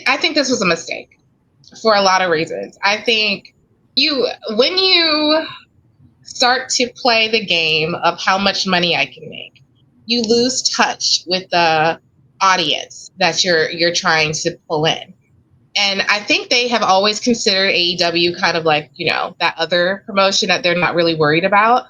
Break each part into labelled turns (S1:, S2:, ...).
S1: I think this was a mistake for a lot of reasons. I think when you start to play the game of how much money I can make, you lose touch with the audience that you're trying to pull in. And I think they have always considered AEW kind of like, that other promotion that they're not really worried about.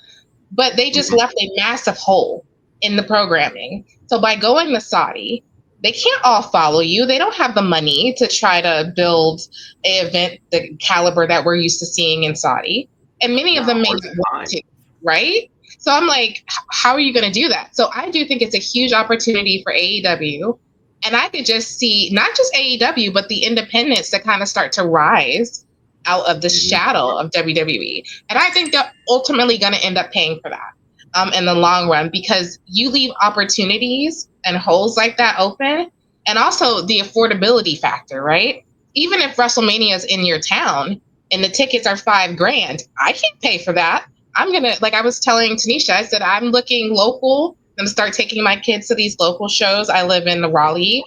S1: But they just
S2: Mhm.
S1: left a massive hole in the programming. So by going to Saudi, they can't all follow you. They don't have the money to try to build an event the caliber that we're used to seeing in Saudi. And many of
S2: No,
S1: them may
S2: or
S1: not
S2: the
S1: want
S2: time.
S1: to, right? So I'm like, how are you going to do that? So I do think it's a huge opportunity for AEW. And I could just see not just AEW, but the independents that kind of start to rise out of the
S2: Mhm.
S1: shadow of WWE. And I think they're ultimately going to end up paying for that in the long run, because you leave opportunities and holes like that open. And also the affordability factor, right? Even if WrestleMania is in your town and the tickets are $5,000, I can't pay for that. I'm going to, like I was telling Tanisha, I said, I'm looking local. I'm going to start taking my kids to these local shows. I live in the Raleigh,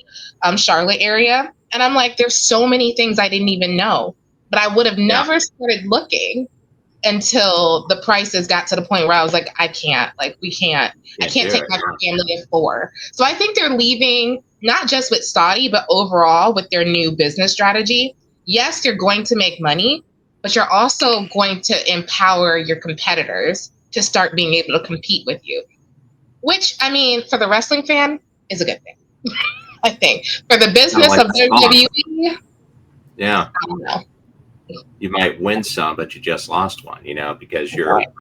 S1: Charlotte area. And I'm like, there's so many things I didn't even know, but I would have
S2: Yeah,
S1: never started looking until the prices got to the point where I was like, I
S2: can't
S1: can't
S2: do
S1: take
S2: it.
S1: my
S2: Yeah.
S1: family of four. So I think they're leaving not just with Saudi, but overall with their new business strategy. Yes, you're going to make money, but you're also going to empower your competitors to start being able to compete with you, which, I mean, for the wrestling fan is a good thing. I think for the
S2: Kinda
S1: business
S2: like
S1: of
S2: a sponsor.
S1: WWE,
S2: Yeah.
S1: I don't know.
S2: You might win some, but you just lost one, because you're